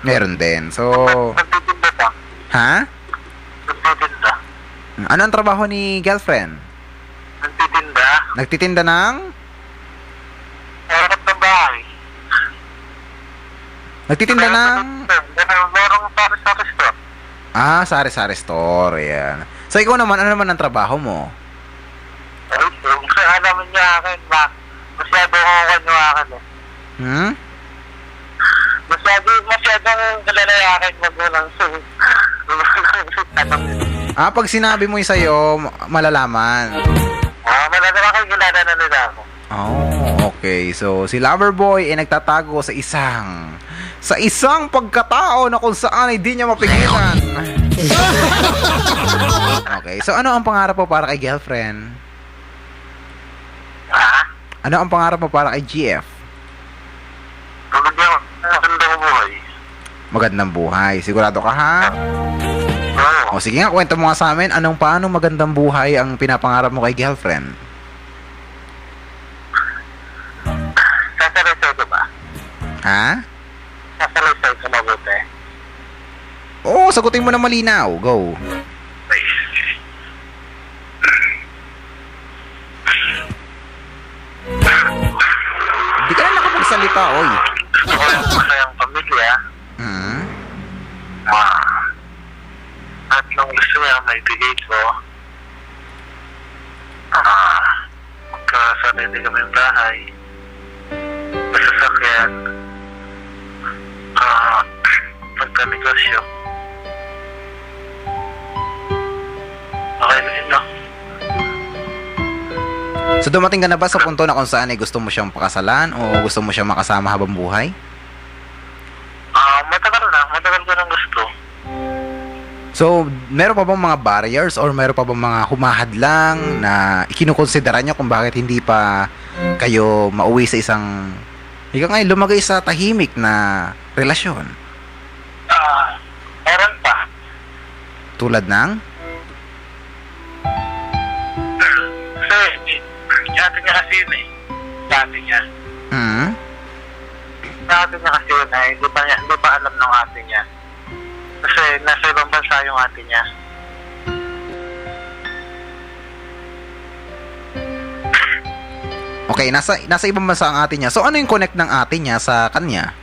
Meron din. So, Nagtitinda pa. ha? Nagtitinda. Ano ang trabaho ni girlfriend? Nagtitinda. Nagtitinda ng? Harap ng bahay. Nagtitinda ng? Merong sari-sari store. Sari-sari store. Yan. So, ikaw naman, ano naman ang trabaho mo? Ay, kung naman niya akin, masyado ko kanyuakan eh. Hmm? Masyadong kalalayakin magulang sa Pag sinabi mo yung sa'yo, malalaman. malalaman kayo kilala na nila ako. Oh, okay. So, si Loverboy ay nagtatago sa isang pagkatao na kung saan ay di niya mapigilan. Okay. So, ano ang pangarap mo para kay girlfriend? Ano ang pangarap mo para kay GF? Magandang buhay. Magandang buhay. Sigurado ka, ha? Oo. O, sige nga, kwento mo nga sa amin, paano magandang buhay ang pinapangarap mo kay girlfriend? Sasalaysay ka ba? Ha? Sasalaysay ka mabuti. Oo, sagutin mo na malinaw. Go. Hindi ka na nakapagsalita, oy. Gusto ko yung masayang pamilya. Hmm? At nung gusto niya maibigay ko, magkasarili kami ng bahay, masasakyan, pagka-negosyo. Okay na yun, no? So, dumating ka na ba sa punto na kung saan ay gusto mo siyang pakasalan o gusto mo siyang makasama habang buhay? Matagal ko nang gusto. So, meron pa bang mga barriers or meron pa bang mga humahadlang na ikinukonsidera niyo kung bakit hindi pa kayo mauwi sa isang lumagay sa tahimik na relasyon? Meron pa. Tulad ng? Kasi, dati niya kasi yun eh. Dati niya. Hmm? Dati niya kasi yun eh. Hindi pa alam ng ate niya. Kasi nasa ibang bansa yung ate niya. Okay, nasa ibang bansa ang ate niya. So, ano yung connect ng ate niya sa kanya?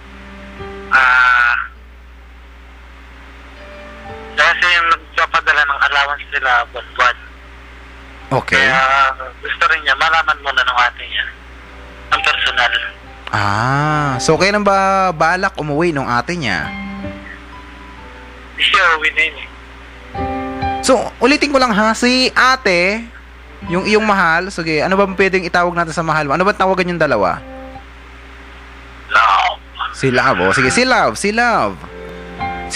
Kasi yung nagpapadala ng allowance nila buwan-buwan. Okay. Kaya gusto rin niya malaman muna ng ate niya. Ang personal. So kailan ba balak umuwi nung ate niya? Hindi siya uwi na yun eh. So, ulitin ko lang ha, si ate, yung iyong mahal, sige, ano ba pwedeng itawag natin sa mahal mo? Ano ba tawagan yung dalawa? Love. Si Love, sige, si Love. Si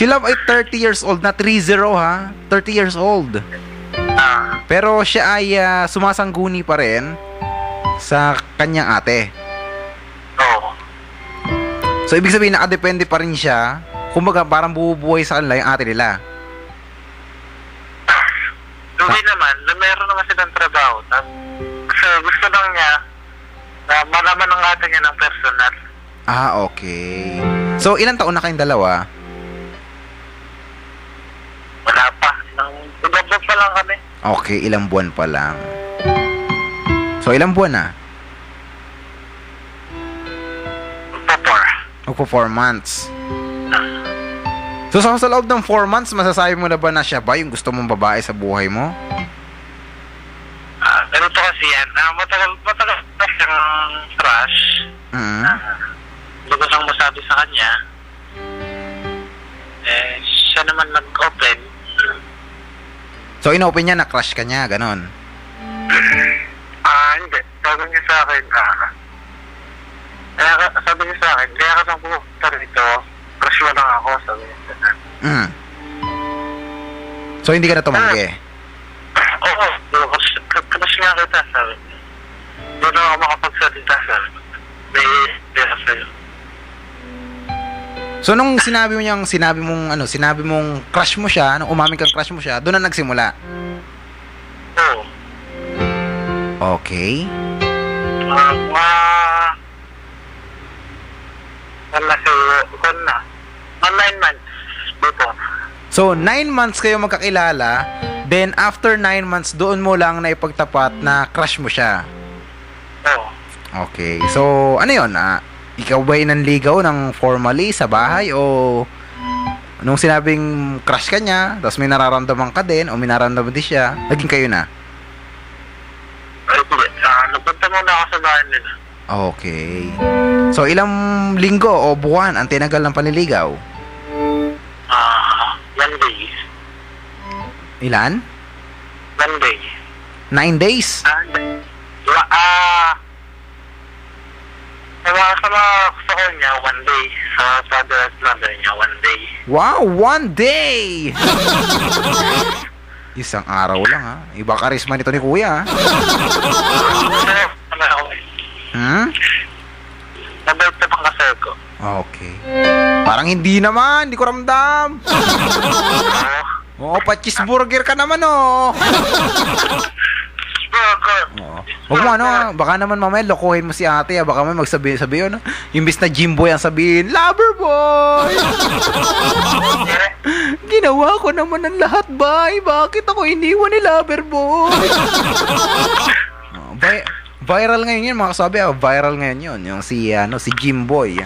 Love ay 30 years old, na 30 ha, 30 years old. Pero siya ay sumasangguni pa rin sa kanyang ate. Oo. So, ibig sabihin, nakadepende pa rin siya. Kumbaga, parang bubuhay sa kanila yung ate nila. Uwi naman, meron naman silang trabaho. Kasi gusto lang niya na malaman ng ate niya ng personal. Okay. So, ilang taon na kayong dalawa? Wala pa. Ibabab pa lang kami. Okay, ilang buwan pa lang. So, ilang buwan na? Magpo 4 months. So, sa loob ng 4 months, masasabi mo na ba na siya ba yung gusto mong babae sa buhay mo? Ganito kasi yan. Matagal na siyang crush. Hindi ko siyang masabi sa kanya. Siya naman nag-open. So, inopen niya na crush ka niya, ganon? Hindi. Sabi niya sa akin, sabi niya sa akin, kaya ka nang pumunta rito, crush mo lang ako, sabi niya sa akin. So, hindi ka na tumanggi? Oo, crush nga kita, sabi niya. Hindi na ako makapagsalita, sabi niya. May idea sa'yo. So, nung sinabi mong crush mo siya, nung umamin kang crush mo siya, doon na nagsimula? Oo. Okay. Wala 9 months before. So, 9 months kayo magkakilala, then after 9 months, doon mo lang naipagtapat na crush mo siya. Oo. Okay. So, ano yun? Ikaw ba'y nanligaw ng formally sa bahay o nung sinabing crush ka niya, tapos may nararamdaman ka din o may nararamdaman din siya, naging kayo na? Ay, hindi. Nagpunta muna ako sa bahay nila. Okay. So, ilang linggo o buwan ang tinagal ng panliligaw? 1 day. Ilan? 1 day. 9 days? Sa kanya, 1 day. Sa father at mother niya, 1 day. Wow, 1 day! Isang araw lang ha. Iba karisma nito ni kuya ha. Hmm? Nabait na pang kasal ko. Okay. Parang hindi naman, hindi ko ramdam. Oo, pa-cheeseburger ka naman oh. Oo. Huwag mo baka naman mamaya lokohin mo si ate, baka may magsabi yun, imbis na Jimboy ang sabihin, lover boy! Ginawa ko naman ang lahat, bay. Bakit ako iniwan ni lover boy? Viral ngayon yun, mga kasabi, viral ngayon yun, yung si Jimboy.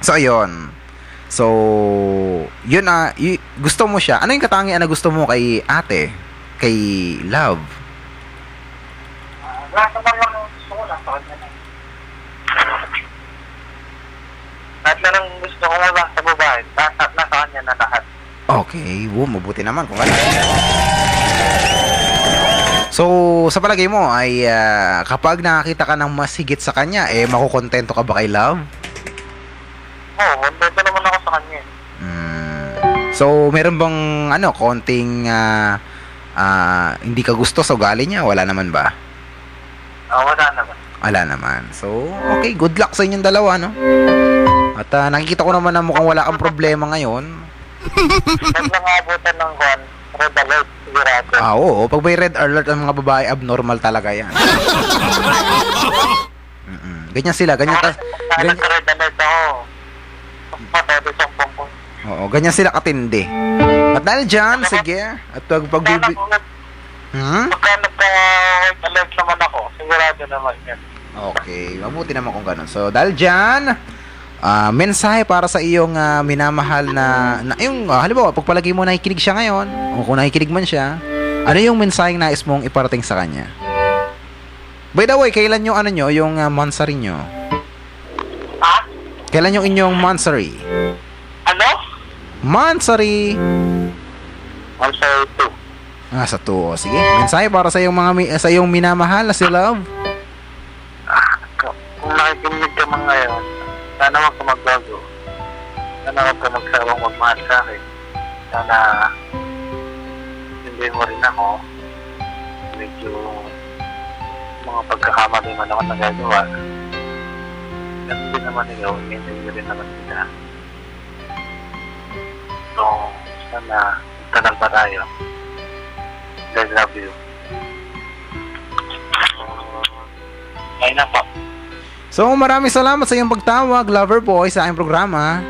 So, ayun. So, yun gusto mo siya. Ano yung katangian na gusto mo kay ate? Kay love? Lahat naman lang gusto ko lang sa kanya na. Lahat na lang gusto ko lang sa babae. Nasa kanya na lahat. Okay. Mabuti naman kung ano. So, sa palagay mo ay kapag nakakita ka ng mas higit sa kanya, makukontento ka ba kay love? Oo, kontento naman ako sa kanya. So, meron bang konting hindi ka gusto sa ugali niya? Wala naman ba? Wala naman. Wala naman. So, okay, good luck sa inyong dalawa, no? At nakikita ko naman na mukhang wala kang problema ngayon. Huwag lang abutan ng red alert, sigurado. Oo. Pag may red alert ang mga babae, abnormal talaga yan. Ganyan sila. Ganyan. Red alert ako. Patado sa pangkong. Oo, ganyan sila katindi. At dahil dyan, sige. At pagbibi... Pagka nagka-red alert naman ako, sigurado naman yan. Okay, mabuti naman kung ganun. So, dahil dyan, mensahe para sa iyong minamahal na yung, halimbawa, pagpalagi mo nakikinig siya ngayon, o kung nakikinig man siya, ano yung mensaheng nais mong iparating sa kanya? By the way, kailan yung yung monthsary nyo? Ha? Kailan yung inyong monthsary? Ano? Monthsary! Monthsary 2. Sa 2. O, sige. Mensahe para sa iyong sa iyong minamahal na si Love. Kung nakikinig ka man ngayon, sana wag ka magbago. Sana wag ka magsawang magmahal sa akin. Sana hindi mo rin ako. Medyo mga pagkakamali man ako nagagawa. Ganun din naman ikaw, hindi rin naman kita. So, sana tagal pa tayo. I love you. Ayun na po. So, maraming salamat sa iyong pagtawag, Lover Boy, sa aking programa.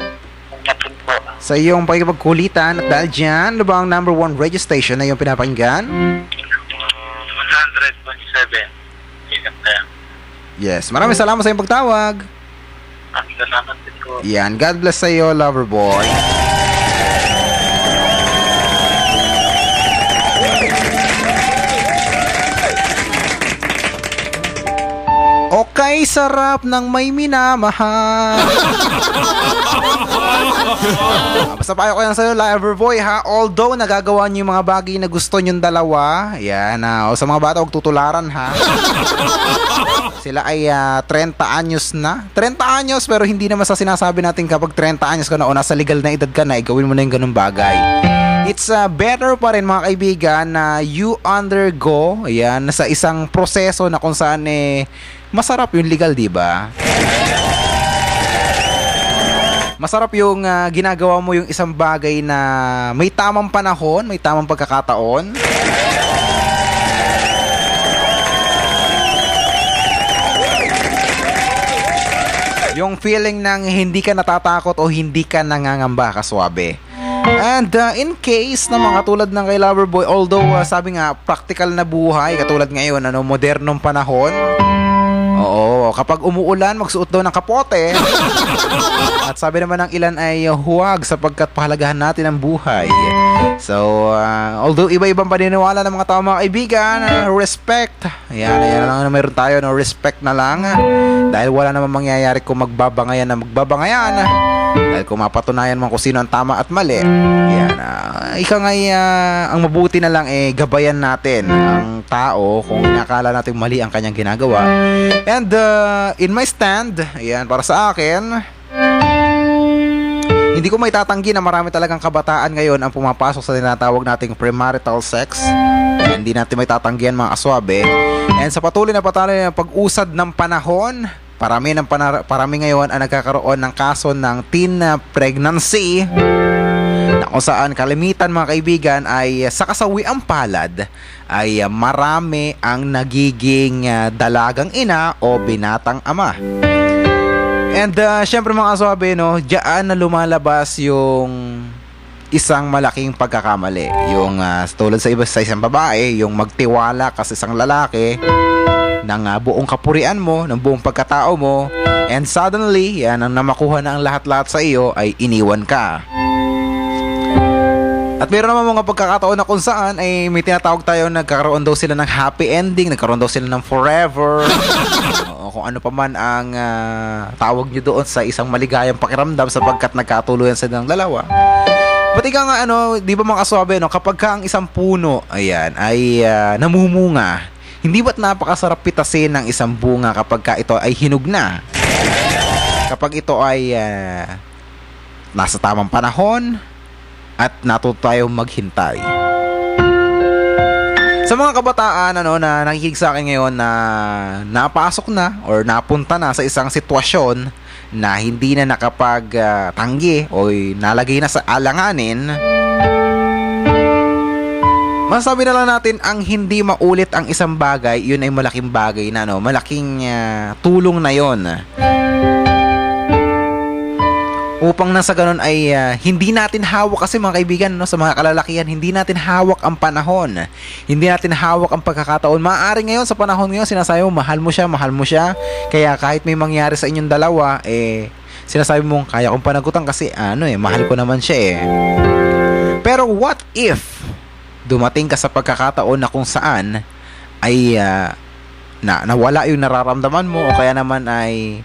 Natin po. Sa iyong pagkipagkulitan. At dahil dyan, ano ba ang number 1 radio station na iyong pinapakinggan? 100.7. Yes, maraming salamat sa iyong pagtawag. Salamat din po. Yan, God bless sa iyo, Lover Boy. Okay, sarap ng may minamahal. Basta payo ko yan sa'yo, Lover Boy, ha? Although nagagawa niyo yung mga bagay na gusto niyong dalawa, yan, o sa mga bata, huwag tutularan, ha? Sila ay 30 anyos na. 30 anyos, pero hindi naman sa sinasabi natin kapag 30 anyos ka na o nasa legal na edad ka na, gawin mo na yung ganung bagay. It's better pa rin, mga kaibigan, na you undergo, yan, sa isang proseso na kung saan masarap yung legal, di ba? Masarap yung ginagawa mo yung isang bagay na may tamang panahon, may tamang pagkakataon. Yung feeling ng hindi ka natatakot o hindi ka nangangamba, kaswabe. And in case na mga tulad ng kay Loverboy, although sabi nga practical na buhay katulad ngayon, modernong panahon. Oo, kapag umuulan, magsuot daw ng kapote. At sabi naman ng ilan ay huwag sapagkat pahalagahan natin ang buhay. So, although iba-ibang paniniwala ng mga tao, mga kaibigan, respect. Ayan lang na meron tayo, respect na lang. Dahil wala namang mangyayari kung magbabangayan na magbabangayan. Dahil kung mapatunayan man kung sino ang tama at mali. Ayan, ika nga ang mabuti na lang gabayan natin ang tao kung inakala natin mali ang kanyang ginagawa. And in my stand, ayan, para sa akin, hindi ko maitatanggi na marami talagang kabataan ngayon ang pumapasok sa tinatawag nating premarital sex. Ayan, hindi natin maitatanggihan, mga kaswabe. And sa patuloy na pag-usad ng panahon, parami ngayon ang nagkakaroon ng kaso ng teen pregnancy, na kung saan kalimitan, mga kaibigan, ay sa kasawiang palad ay marami ang nagiging dalagang ina o binatang ama. And syempre, mga kaswabe, diyan na lumalabas yung isang malaking pagkakamali. Yung tulad sa isang babae, yung magtiwala ka sa isang lalaki ng buong kapurian mo, ng buong pagkatao mo, and suddenly, yan, ang namakuha na ang lahat-lahat sa iyo ay iniwan ka. At meron naman mga pagkakataon na kung saan ay may tinatawag tayo, nagkakaroon daw sila ng happy ending, nagkaroon daw sila ng forever. O kung ano pa man ang tawag nyo doon sa isang maligayang pakiramdam sapagkat nagkatuluyan sila ng dalawa. Pati ka nga, di ba, mga kaswabe, kapag ka ang isang puno, ayan, ay namumunga, hindi ba't napakasarap pitasin ng isang bunga kapag ka ito ay hinog na? Kapag ito ay nasa tamang panahon at natuto tayong maghintay. Sa mga kabataan na nakikinig sa akin ngayon na napasok na or napunta na sa isang sitwasyon na hindi na nakapagtanggi o nalagay na sa alanganin, masasabi na lang natin, ang hindi maulit ang isang bagay, yun ay malaking bagay na, malaking tulong na yon. Upang nasa ganun ay hindi natin hawak, kasi mga kaibigan, sa mga kalalakihan, hindi natin hawak ang panahon. Hindi natin hawak ang pagkakataon. Maaari ngayon, sa panahon ngayon, sinasabi mo, mahal mo siya. Kaya kahit may mangyari sa inyong dalawa, sinasabi mo, kaya kong panagutan kasi mahal ko naman siya . Pero what if dumating ka sa pagkakataon na kung saan ay nawala yung nararamdaman mo, o kaya naman ay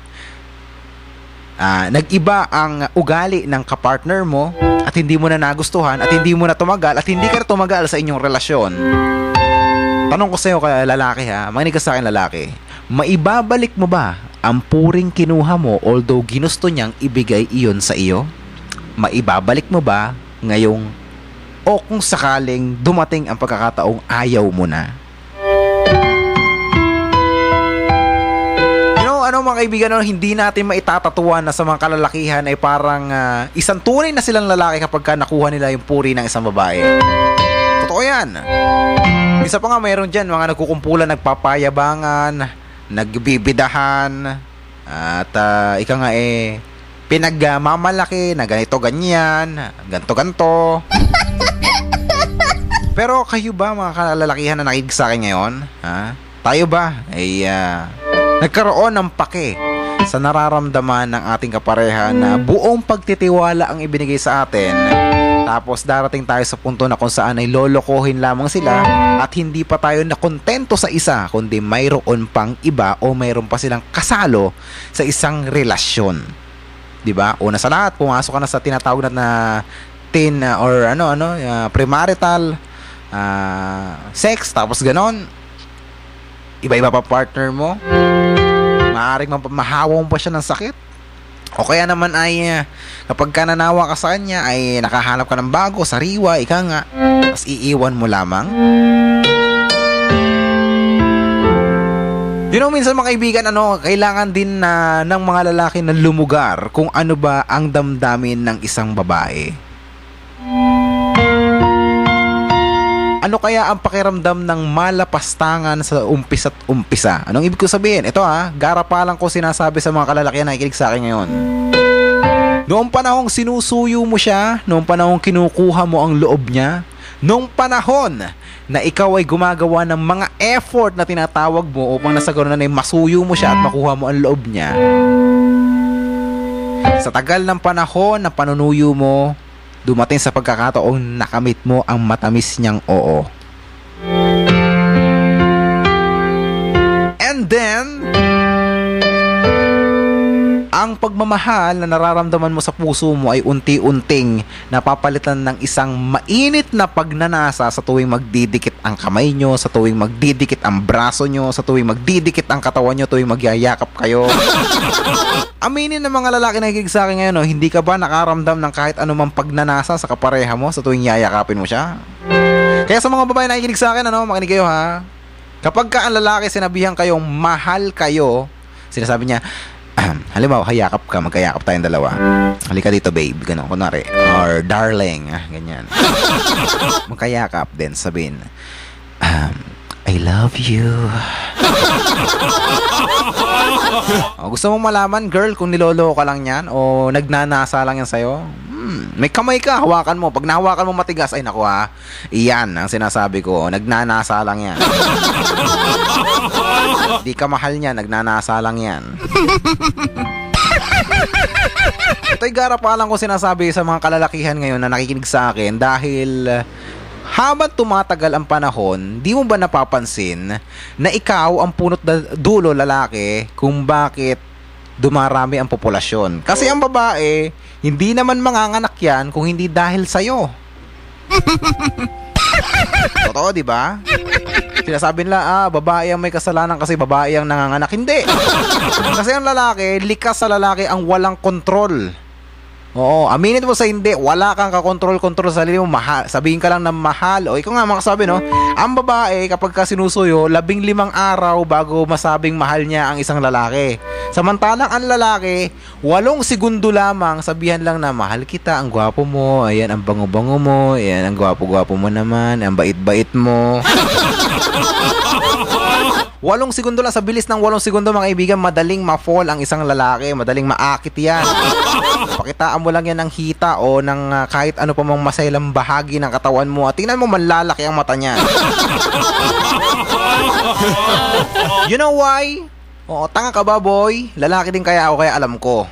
nag-iba ang ugali ng kapartner mo at hindi mo na nagustuhan at hindi mo na tumagal at hindi ka na tumagal sa inyong relasyon. Tanong ko sa iyo, kaya lalaki, makinig ka sa akin, lalaki, maibabalik mo ba ang puring kinuha mo although ginusto niyang ibigay iyon sa iyo? Maibabalik mo ba ngayong o kung sakaling dumating ang pagkakataong ayaw mo na? Mga kaibigan, hindi natin maitatatuan na sa mga kalalakihan ay parang isang tunay na silang lalaki kapag ka nakuha nila yung puri ng isang babae. Totoo yan. Isa pa nga, mayroon dyan mga nagkukumpulan, nagpapayabangan, nagbibidahan, at ika nga pinagmamalaki na ganito ganyan, ganto. Pero kayo ba, mga kalalakihan na nakikinig sa akin ngayon, tayo ba ay nagkaroon ng pake sa nararamdaman ng ating kapareha na buong pagtitiwala ang ibinigay sa atin, tapos darating tayo sa punto na kung saan ay lolokohin lamang sila at hindi pa tayo nakontento sa isa, kundi mayroon pang iba o mayroon pa silang kasalo sa isang relasyon, diba? Una sa lahat, pumasok ka na sa tinatawag na teen or premarital sex, tapos ganon, iba-iba pa partner mo, maaaring mahawa mo pa siya ng sakit, o kaya naman ay kapag ka nanawa ka sa kanya ay nakahanap ka ng bago, sariwa, ika nga, tapos iiwan mo lamang. Minsan, mga kaibigan, kailangan din ng mga lalaki na lumugar kung ano ba ang damdamin ng isang babae. Ano kaya ang pakiramdam ng malapastangan sa umpisa't umpisa? Anong ibig ko sabihin? Ito garapalan ko sinasabi sa mga kalalakihan na nakikinig sa akin ngayon. Noong panahong sinusuyo mo siya, noong panahong kinukuha mo ang loob niya, noong panahon na ikaw ay gumagawa ng mga effort na tinatawag mo upang nasa ganoon na masuyo mo siya at makuha mo ang loob niya. Sa tagal ng panahon na panunuyo mo, dumating sa pagkakataong nakamit mo ang matamis niyang oo. And then, ang pagmamahal na nararamdaman mo sa puso mo ay unti-unting napapalitan ng isang mainit na pagnanasa sa tuwing magdidikit ang kamay nyo, sa tuwing magdidikit ang braso nyo, sa tuwing magdidikit ang katawan nyo, tuwing magyayakap kayo. Aminin ng mga lalaki na higig sa akin ngayon, hindi ka ba nakaramdam ng kahit anumang pagnanasa sa kapareha mo sa tuwing yayakapin mo siya? Kaya sa mga babae na nakikinig sa akin, makinig kayo Kapag ka ang lalaki sinabihan kayong mahal kayo, sinasabi niya, halimbawa, hayakap ka, magkayakap tayong dalawa. Halika dito, babe. Ganun, kunwari. Or, darling. Ganyan. Magkayakap din, sabihin, I love you. Gusto mong malaman, girl, kung niloloko ka lang yan o nagnanasa lang yan sa'yo? May kamay ka, hawakan mo. Pag nahawakan mo matigas, ay naku iyan ang sinasabi ko. Nagnanasa lang yan. Di ka mahal niya, nagnanasa lang yan. Ito'y garapalan ko sinasabi sa mga kalalakihan ngayon na nakikinig sa akin dahil habang tumatagal ang panahon, di mo ba napapansin na ikaw ang punot dulo lalaki kung bakit dumarami ang populasyon? Kasi ang babae, hindi naman manganganak yan kung hindi dahil sa'yo. Totoo, di ba? Sinasabi nila, babae ang may kasalanan kasi babae ang nanganganak. Hindi. Kasi ang lalaki, likas sa lalaki ang walang kontrol. Oo, aminin mo sa hindi, wala kang kakontrol-kontrol sa sarili mo, sabihin ka lang na mahal. O ikaw nga makasabi, ang babae kapag ka sinusuyo, 15 araw bago masabing mahal niya ang isang lalaki. Samantalang ang lalaki, 8 segundo lamang, sabihan lang na mahal kita, ang gwapo mo, ayan ang bango-bango mo, ayan ang gwapo-gwapo mo naman, ang bait-bait mo. 8 segundo lang, sa bilis ng 8 segundo mga kaibigan, madaling ma-fall ang isang lalaki, madaling maakit yan. Pakitaan mo lang yan ng hita o ng kahit ano pa mang masaylang bahagi ng katawan mo at tingnan mo malalaki ang mata niya. You know why? Oo, tanga ka ba, boy? Lalaki din kaya ako, kaya alam ko.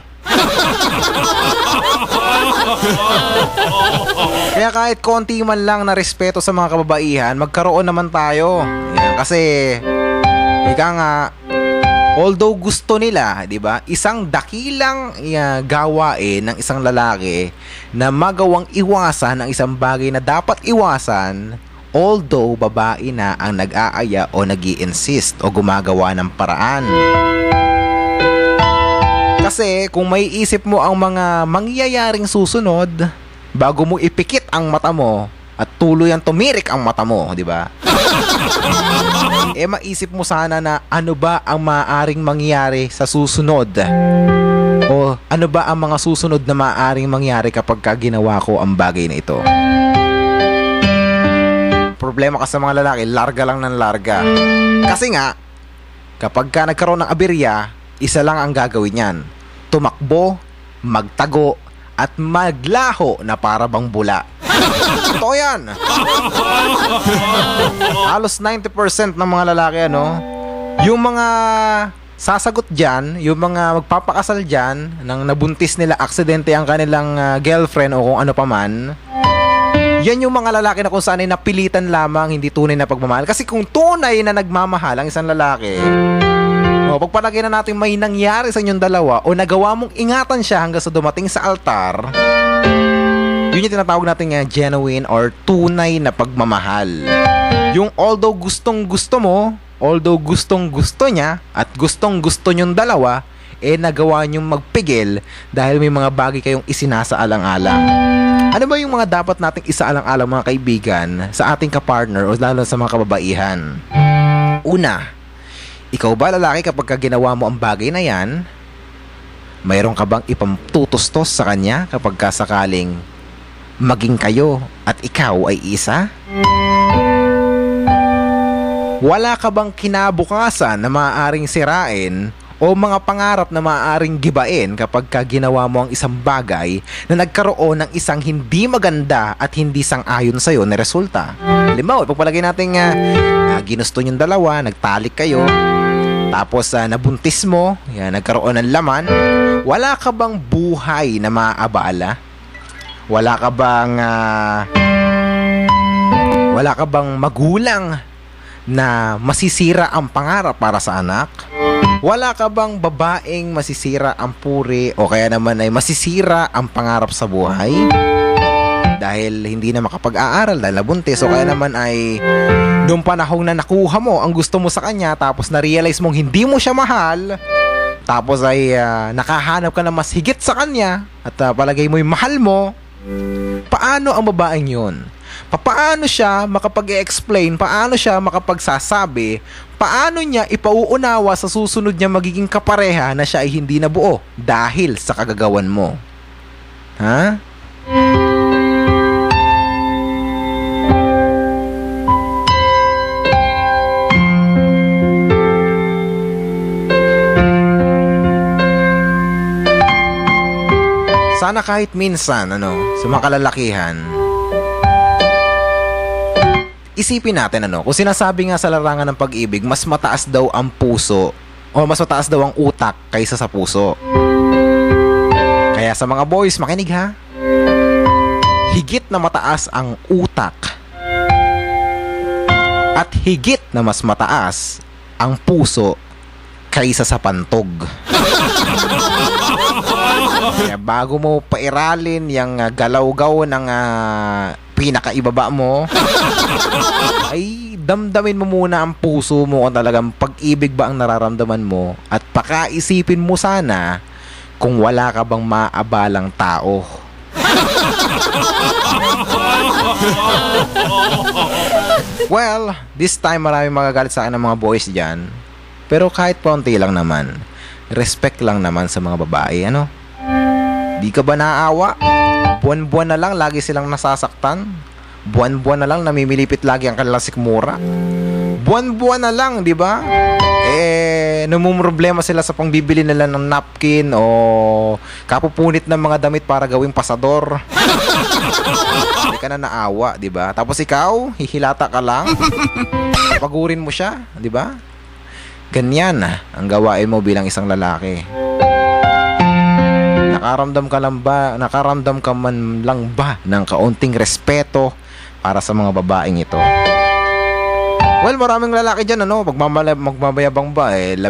Kaya kahit konti man lang na respeto sa mga kababaihan, magkaroon naman tayo. Yan, kasi ika nga, although gusto nila, 'di ba? Isang dakilang gawain ng isang lalaki na magawang iwasan ang isang bagay na dapat iwasan, although babae na ang nag-aaya o nag-i-insist o gumagawa ng paraan. Kasi kung may isip mo ang mga mangyayaring susunod bago mo ipikit ang mata mo at tuluyang tumirik ang mata mo, 'di ba? Maisip mo sana na ano ba ang maaaring mangyari sa susunod? O ano ba ang mga susunod na maaaring mangyari kapag ginawa ko ang bagay na ito? Problema kasi sa mga lalaki, larga lang ng larga. Kasi nga, kapag nagkaroon ng aberya, isa lang ang gagawin niyan. Tumakbo, magtago, at maglaho na para bang bula. Totoo yan. Halos 90% ng mga lalaki, yung mga sasagot dyan, yung mga magpapakasal dyan, nang nabuntis nila aksidente ang kanilang girlfriend o kung ano pa man, yan yung mga lalaki na kung saan ay napilitan lamang, hindi tunay na pagmamahal. Kasi kung tunay na nagmamahal ang isang lalaki, pagpalagay na natin may nangyari sa inyong dalawa o nagawa mong ingatan siya hanggang sa dumating sa altar, yun yung tinatawag natin genuine or tunay na pagmamahal. Yung although gustong gusto mo, although gustong gusto niya, at gustong gusto nyong dalawa, nagawa nyong magpigil dahil may mga bagay kayong isinasaalang-alang. Ano ba yung mga dapat nating isaalang-alang mga kaibigan sa ating kapartner o lalo sa mga kababaihan? Una, ikaw ba lalaki kapag ginawa mo ang bagay na yan, mayroon ka bang ipamtutustos sa kanya kapag sakaling maging kayo at ikaw ay isa? Wala ka bang kinabukasan na maaaring sirain o mga pangarap na maaaring gibain kapag ka ginawa mo ang isang bagay na nagkaroon ng isang hindi maganda at hindi sang-ayon sa'yo na resulta? Halimbawa, ipagpalagay natin ginusto yung dalawa, nagtalik kayo, tapos nabuntis mo, yan, nagkaroon ng laman. Wala ka bang buhay na maaabala? Wala ka bang magulang na masisira ang pangarap para sa anak? Wala ka bang babaeng masisira ang puri o kaya naman ay masisira ang pangarap sa buhay? Dahil hindi na makapag-aaral dahil nabuntis o kaya naman ay noong panahong na nakuha mo ang gusto mo sa kanya tapos na-realize mong hindi mo siya mahal, tapos ay nakahanap ka na mas higit sa kanya at palagay mo'y mahal mo. Paano ang babaeng yun? Paano siya makapag-explain? Paano siya makapagsasabi? Paano niya ipauunawa sa susunod niya magiging kapareha na siya ay hindi nabuo dahil sa kagagawan mo? Ha? Sana kahit minsan, sa mga kalalakihan, isipin natin, kung sinasabi nga sa larangan ng pag-ibig, mas mataas daw ang puso o mas mataas daw ang utak kaysa sa puso. Kaya sa mga boys, makinig ha. Higit na mataas ang utak at higit na mas mataas ang puso kaysa sa pantog. Kaya bago mo pairalin yung galaw-gaw ng pinakaibaba mo, ay damdamin mo muna ang puso mo kung talagang pag-ibig ba ang nararamdaman mo at pakaisipin mo sana kung wala ka bang maabalang tao. Well, this time maraming magagalit sa akin ng mga boys dyan, pero kahit paunti lang naman, respect lang naman sa mga babae, Di ka ba naawa? Buwan-buwan na lang lagi silang nasasaktan. Buwan-buwan na lang namimilipit lagi ang kanilang sikmura. Buwan-buwan na lang, di ba? Namumroblema sila sa pangbibili nila ng napkin o kapupunit ng mga damit para gawing pasador. Hindi ka na naawa, di ba? Tapos ikaw, hihilata ka lang. Pagurin mo siya, di ba? Ganyan ang gawain mo bilang isang lalaki. Nakaramdam ka man lang ba ng kaunting respeto para sa mga babaeng ito? Well, maraming lalaki dyan, magmamayabang ba, 15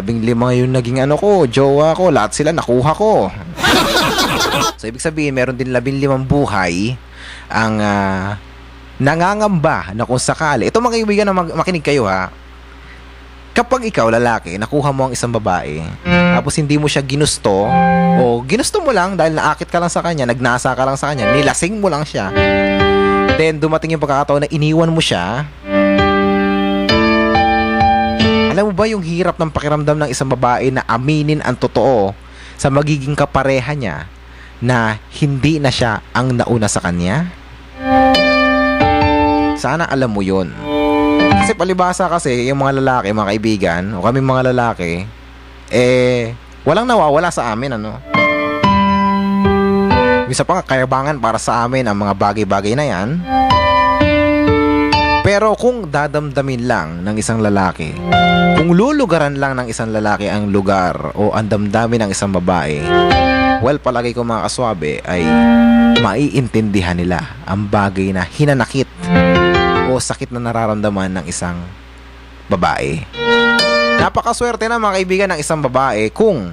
yung naging jowa ko, lahat sila nakuha ko. So, ibig sabihin, meron din 15 buhay ang nangangamba na kung sakali. Ito mga kaibigan, makinig kayo ha. Kapag ikaw, lalaki, nakuha mo ang isang babae, tapos hindi mo siya ginusto, o ginusto mo lang dahil naakit ka lang sa kanya, nagnasa ka lang sa kanya, nilasing mo lang siya, then dumating yung pagkakataon na iniwan mo siya, alam mo ba yung hirap ng pakiramdam ng isang babae na aminin ang totoo sa magiging kapareha niya na hindi na siya ang nauna sa kanya? Sana alam mo yun. Kasi palibhasa kasi, yung mga lalaki, mga kaibigan, o kaming mga lalaki, walang nawawala sa amin, Misa pa nga, kayabangan para sa amin ang mga bagay-bagay na yan. Pero kung dadamdamin lang ng isang lalaki, kung lulugaran lang ng isang lalaki ang lugar o ang damdamin ng isang babae, well, palagay ko mga kaswabe, ay maiintindihan nila ang bagay na hinanakit o sakit na nararamdaman ng isang babae. Napakaswerte na mga kaibigan ng isang babae kung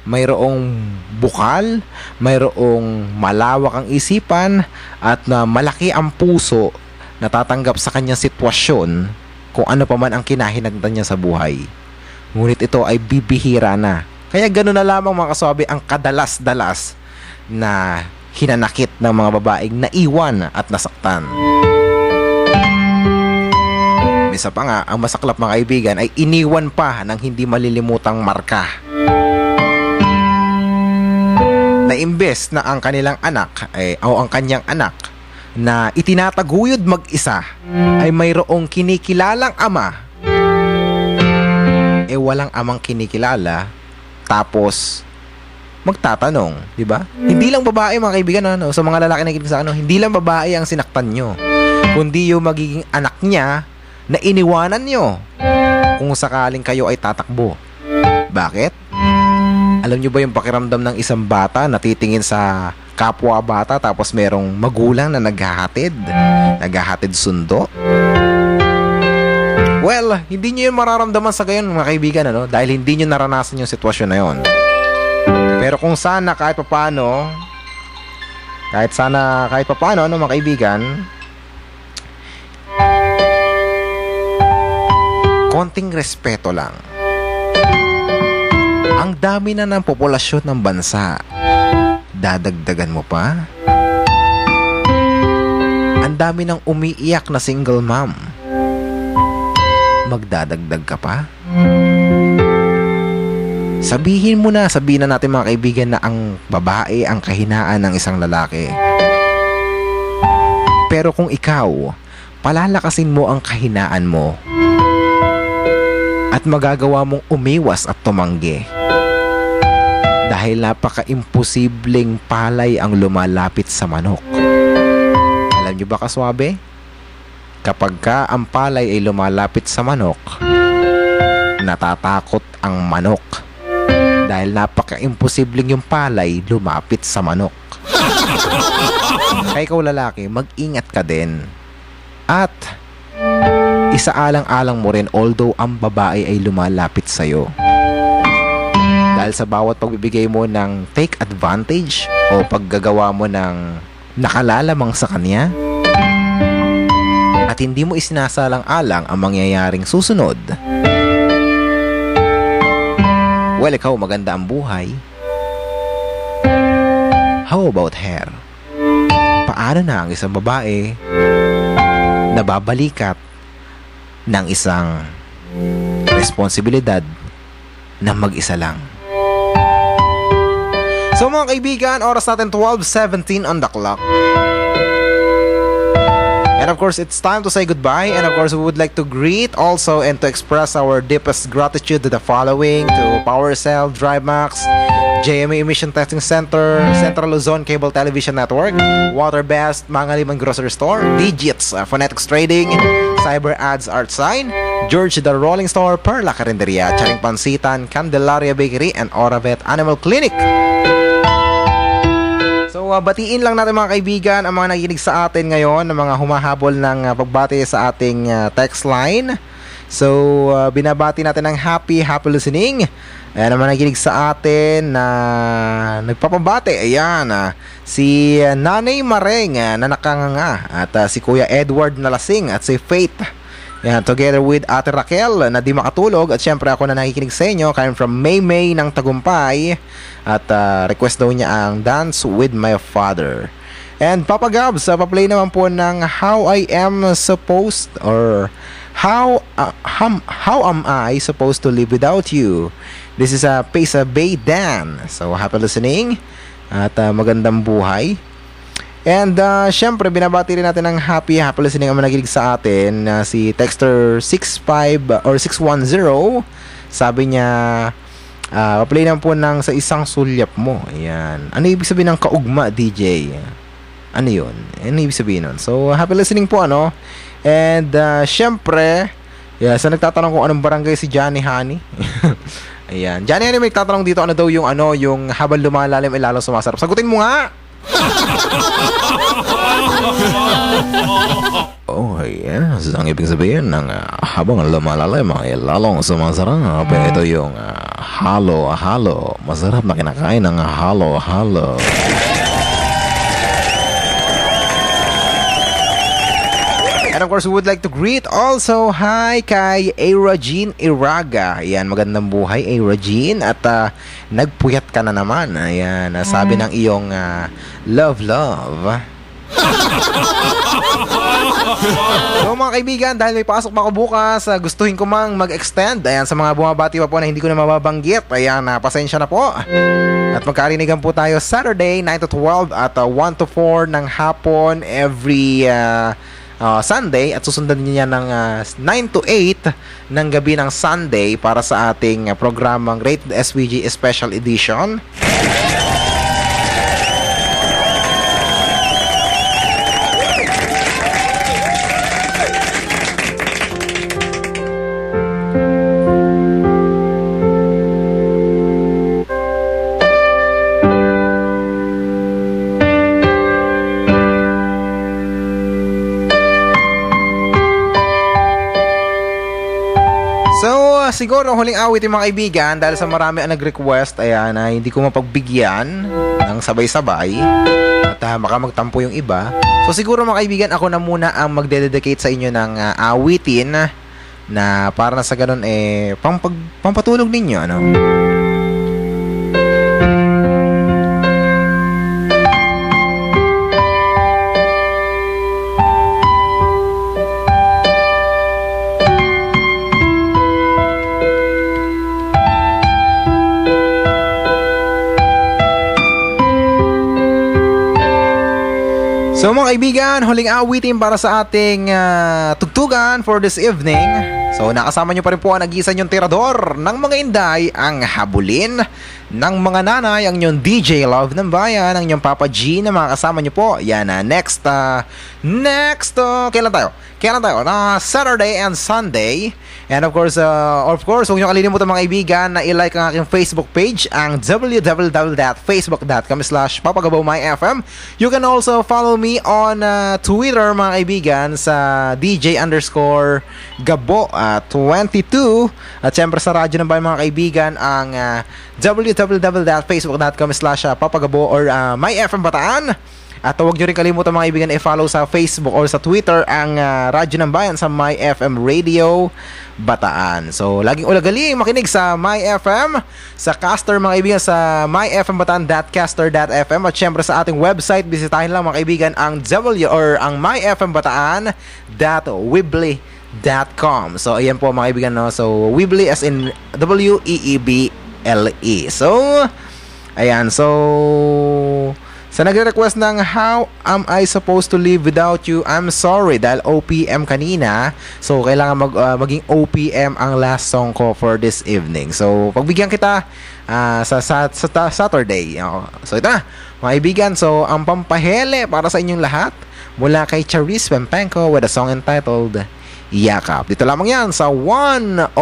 mayroong bukal, mayroong malawak ang isipan at na malaki ang puso na tatanggap sa kanyang sitwasyon kung ano pa man ang kinahinagdan niya sa buhay. Ngunit ito ay bibihira na. Kaya gano'n na lamang mga kaswabe ang kadalas-dalas na hinanakit ng mga babaeng naiwan at nasaktan. Isa pa nga, ang masaklap mga kaibigan ay iniwan pa ng hindi malilimutang marka. Na imbes na ang kanilang anak o ang kanyang anak na itinataguyod mag-isa ay mayroong kinikilalang ama walang amang kinikilala, tapos magtatanong, di ba? Hindi lang babae, mga kaibigan, ano, sa mga lalaki na kinig sa ano, hindi lang babae ang sinaktan nyo, kundi yung magiging anak niya na iniwanan nyo kung sakaling kayo ay tatakbo. Bakit? Alam nyo ba yung pakiramdam ng isang bata na titingin sa kapwa bata tapos merong magulang na naghahatid sundo? Well, hindi nyo yun mararamdaman sa gayon, mga kaibigan, ano? Dahil hindi nyo naranasan yung sitwasyon na yon. Pero kung sana kahit papaano, ano, mga kaibigan, konting respeto lang. Ang dami na ng populasyon ng bansa. Dadagdagan mo pa? Ang dami ng umiiyak na single mom. Magdadagdag ka pa? Sabihin na natin, mga kaibigan, na ang babae ang kahinaan ng isang lalaki. Pero kung ikaw, palalakasin mo ang kahinaan mo at magagawa mong umiwas at tumanggi, dahil napaka-imposibleng palay ang lumalapit sa manok. Alam nyo ba, kaswabe? Kapag ang palay ay lumalapit sa manok, natatakot ang manok. Dahil napaka-imposibleng yung palay lumapit sa manok. Kaya ikaw, lalaki, mag-ingat ka din. At isaalang-alang mo rin, although ang babae ay lumalapit sa'yo. Dahil sa bawat pagbibigay mo ng take advantage o paggagawa mo ng nakalalamang sa kanya, at hindi mo isinasalang-alang ang mangyayaring susunod, well, ikaw, maganda ang buhay. How about her? Paano na ang isang babae na babalikat ng isang responsibilidad na mag-isa lang? So, mga kaibigan, oras natin 12:17 on the clock. And of course, it's time to say goodbye. And of course, we would like to greet also and to express our deepest gratitude to the following: to PowerCell, DriveMax, JMA Emission Testing Center, Central Luzon Cable Television Network, Waterbest, Mangaliman Grocery Store, Digits, Phonetics Trading, Cyber Ads Art Sign, George the Rolling Store, Perla Carinderia, Charing Pansitan, Candelaria Bakery, and Oravet Animal Clinic. So, batiin lang natin, mga kaibigan, ang mga nakikinig sa atin ngayon, ng mga humahabol ng pagbati sa ating text line. So, binabati natin ng happy listening. Ayan, ang mga nakikinig sa atin na nagpapabati. Ayan, si Nanay Mareng na nakanganga, at si Kuya Edward Nalasing, at si Faith. Ayan, together with Ate Raquel na di makatulog, at syempre ako na nakikinig sa inyo, coming from Maymay ng Tagumpay. At request daw niya ang Dance with My Father. And Papa Gabs, paplay naman po ng How I Am Supposed, or How Am I Supposed to Live Without You? This is a Pesa Bay Dan. So, happy listening at magandang buhay. And syempre, binabati rin natin ng happy listening ang managilig sa atin, si Texter 65 or 610. Sabi niya, play naman po ng Sa Isang Sulyap Mo. Ayan. Ano ibig sabihin ng kaugma, DJ? Ano yun? Ano ibig sabihin nun? So, happy listening po, ano? And syempre, sa nagtatanong kung anong barangay si Johnny Honey. Ayan. Johnny Honey, may nagtatanong dito, ano daw yung yung habang lumalalim ay lalong sumasarap. Sagutin mo nga! Oh, yes. Ang ibig sabihin ng habang lumalalim ay lalong sumasarap. Ito yung halo-halo. Masarap na kinakain ng halo-halo. And of course, we would like to greet also hi kay Aira Jean Iraga. Ayan, magandang buhay, Aira Jean. At nagpuyat ka na naman. Ayan, sabi ng iyong love. So, mga kaibigan, dahil may pasok pa ako bukas, gustuhin ko mang mag-extend. Ayan, sa mga bumabati pa po na hindi ko na mababanggit. Ayan, pasensya na po. At magkarinigan po tayo Saturday, 9 to 12 at 1 to 4 ng hapon every Sunday at susundan niya ng 9 to 8 ng gabi ng Sunday para sa ating programang Rated SVG Special Edition. Siguro huling awit yung mga kaibigan dahil sa marami ang nag-request, ayan, ay hindi ko mapagbigyan ng sabay-sabay at baka magtampo yung iba. So siguro mga kaibigan, ako na muna ang magdededicate sa inyo ng awitin na para na sa ganun pampatulog ninyo, ano? So mga kaibigan, huling awitin para sa ating tugtugan for this evening. So nakasama nyo pa rin po ang nag-iisa nyong tirador ng mga inday, ang habulin ng mga nanay, ang nyong DJ Love ng Bayan, ang nyong Papa G na mga kasama nyo po. Yan na, next, kailan tayo? Saturday and Sunday. And of course, huwag nyo kalilimutan mga kaibigan na i-like ang aking Facebook page, ang www.facebook.com/papagabowmyfm. You can also follow me on Twitter mga kaibigan sa DJ_Gabo22. At syempre sa radyo ng bayan mga kaibigan, ang www.facebook.com/papagabo or myfm Bataan. At huwag nyo rin kalimutan mga kaibigan i-follow sa Facebook or sa Twitter ang Radyo ng Bayan sa My FM Radio Bataan. So, laging ulagaling makinig sa My FM, sa caster mga kaibigan sa myfmbataan.caster.fm at syempre sa ating website, bisitahin lang mga kaibigan ang ang myfmbataan.weebly.com. So, ayan po mga kaibigan, no? So, Weebly as in WEEBLE. So, ayan. So, sa nagre-request ng How Am I Supposed to Live Without You, I'm sorry dahil OPM kanina. So kailangan maging OPM ang last song ko for this evening. So pagbigyan kita sa Saturday. So ito na mga kaibigan. So ang pampahele para sa inyong lahat mula kay Charis Pempenko with a song entitled Yakap. Dito lamang yan sa 100.7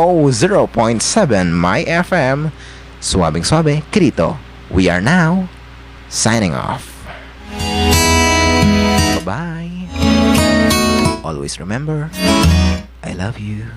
My FM. Suabing suabe, Krito. We are now signing off. Bye-bye. Always remember, I love you.